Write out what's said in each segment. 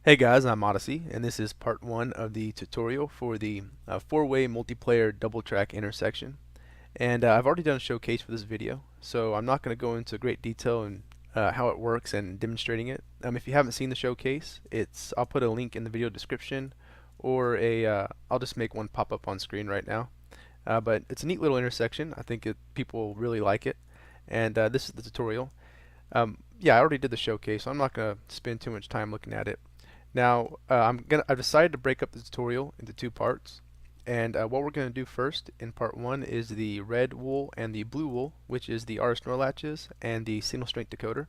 Hey guys, I'm Odyssey, and this is part one of the tutorial for the four-way multiplayer double track intersection. And I've already done a showcase for this video, so I'm not going to go into great detail in how it works and demonstrating it. If you haven't seen the showcase, I'll put a link in the video description, or I'll just make one pop up on screen right now. But it's a neat little intersection. I think people really like it, and this is the tutorial. Yeah, I already did the showcase, so I'm not going to spend too much time looking at it. Now, I've decided to break up the tutorial into two parts. And what we're going to do first in part one is the red wool and the blue wool, which is the RS NOR latches and the single strength decoder.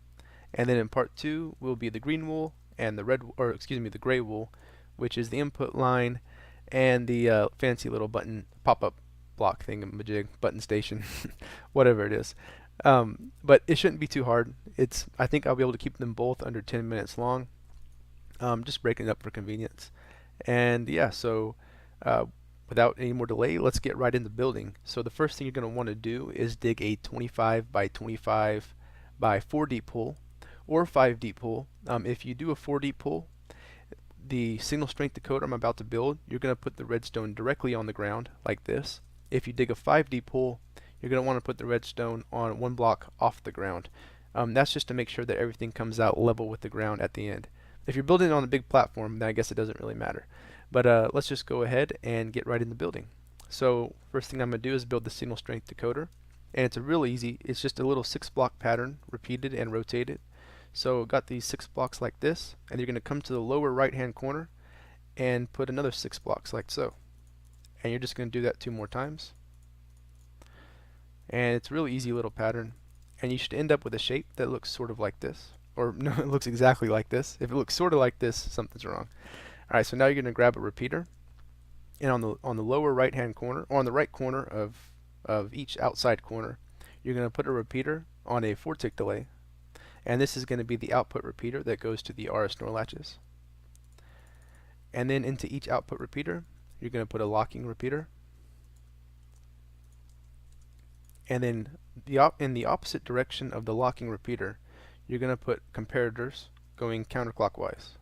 And then in part two will be the green wool and the gray wool, which is the input line and the fancy little button pop-up block thingamajig, button station, whatever it is. But it shouldn't be too hard. I think I'll be able to keep them both under 10 minutes long. Just breaking it up for convenience. And yeah, so without any more delay, let's get right into building. So the first thing you're going to want to do is dig a 25 by 25 by 4 deep pool or 5 deep pool. If you do a 4 deep pool, the single strength decoder I'm about to build, you're going to put the redstone directly on the ground like this. If you dig a 5 deep pool, you're going to want to put the redstone on one block off the ground. That's just to make sure that everything comes out level with the ground at the end. If you're building it on a big platform, then I guess it doesn't really matter. But let's just go ahead and get right into building. So first thing I'm going to do is build the single strength decoder. And it's real easy. It's just a little 6-block pattern, repeated and rotated. So got these 6 blocks like this, and you're going to come to the lower right hand corner and put another 6 blocks like so. And you're just going to do that 2 more times. And it's a really easy little pattern. And you should end up with a shape that looks sort of like this. Or no, it looks exactly like this. If it looks sort of like this, something's wrong. Alright, so now you're going to grab a repeater, and on the lower right hand corner, or on the right corner of each outside corner, you're going to put a repeater on a 4-tick delay, and this is going to be the output repeater that goes to the RS NOR latches. And then into each output repeater, you're going to put a locking repeater, and then in the opposite direction of the locking repeater, you're going to put comparators going counterclockwise.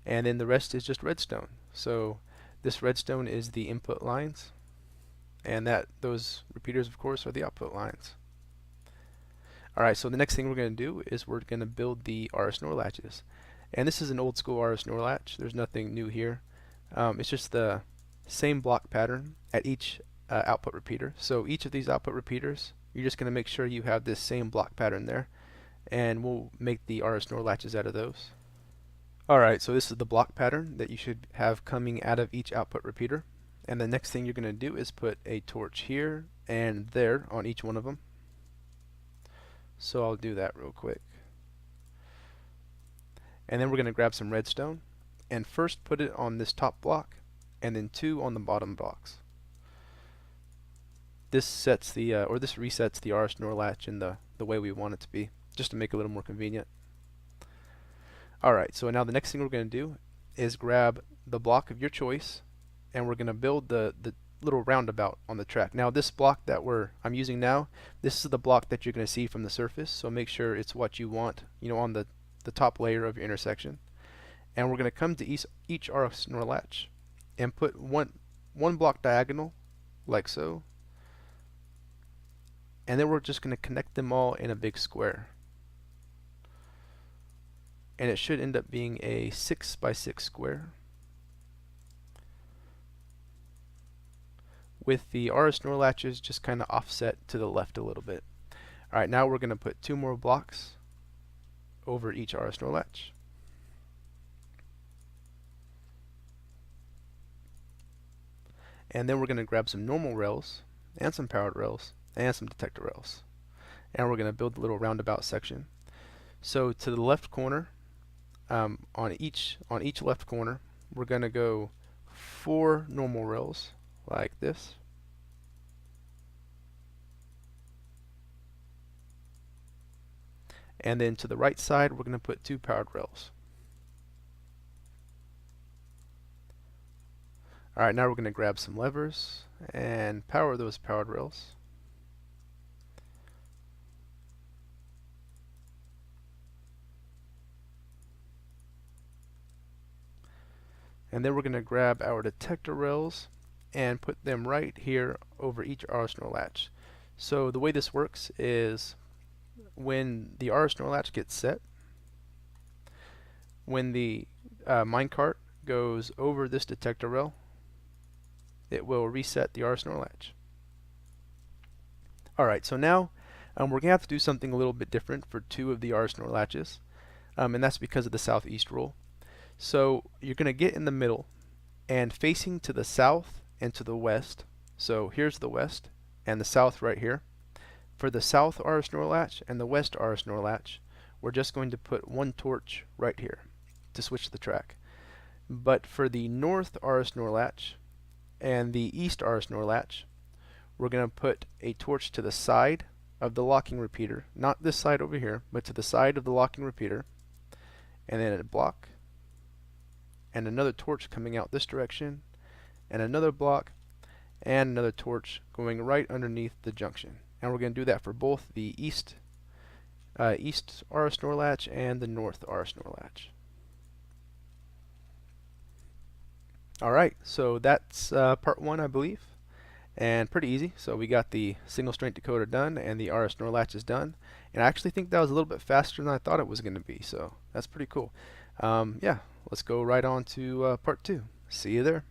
And then the rest is just redstone. So this redstone is the input lines, and those repeaters of course are the output lines. Alright, so the next thing we're going to do is we're going to build the RS NOR latches. And this is an old school RS NOR latch. There's nothing new here. It's just the same block pattern at each output repeater. So each of these output repeaters, you're just going to make sure you have this same block pattern there, and we'll make the RS NOR latches out of those. Alright, so this is the block pattern that you should have coming out of each output repeater. And the next thing you're going to do is put a torch here and there on each one of them. So I'll do that real quick. And then we're going to grab some redstone and first put it on this top block and then 2 on the bottom blocks. This sets this resets the RS NOR latch in the way we want it to be, just to make it a little more convenient. Alright, so now the next thing we're going to do is grab the block of your choice, and we're going to build the little roundabout on the track. Now this block that I'm using now, this is the block that you're going to see from the surface, so make sure it's what you want, on the top layer of your intersection. And we're going to come to each RS NOR latch and put one block diagonal, like so. And then we're just going to connect them all in a big square. And it should end up being a 6 by 6 square with the RS NOR latches just kind of offset to the left a little bit. Alright, now we're going to put 2 more blocks over each RS NOR latch. And then we're going to grab some normal rails and some powered rails and some detector rails. And we're going to build a little roundabout section. So to the left corner, on each left corner, we're going to go 4 normal rails like this. And then to the right side, we're going to put 2 powered rails. Alright, now we're going to grab some levers and power those powered rails. And then we're going to grab our detector rails and put them right here over each RS NOR latch. So the way this works is when the RS NOR latch gets set, when the minecart goes over this detector rail, it will reset the RS NOR latch. Alright, so now we're going to have to do something a little bit different for two of the RS NOR latches, and that's because of the southeast rule. So you're going to get in the middle and facing to the south and to the west. So here's the west and the south right here. For the south RS NOR latch and the west RS NOR latch, we're just going to put one torch right here to switch the track. But for the north RS NOR latch and the east RS NOR latch, we're going to put a torch to the side of the locking repeater, not this side over here, but to the side of the locking repeater, and then a block, and another torch coming out this direction, and another block, and another torch going right underneath the junction. And we're going to do that for both the east RS NOR latch and the north RS NOR latch. Alright, so that's part one, I believe, and pretty easy. So we got the single strength decoder done and the RS NOR latch is done, and I actually think that was a little bit faster than I thought it was going to be, so that's pretty cool. Yeah, let's go right on to part two. See you there.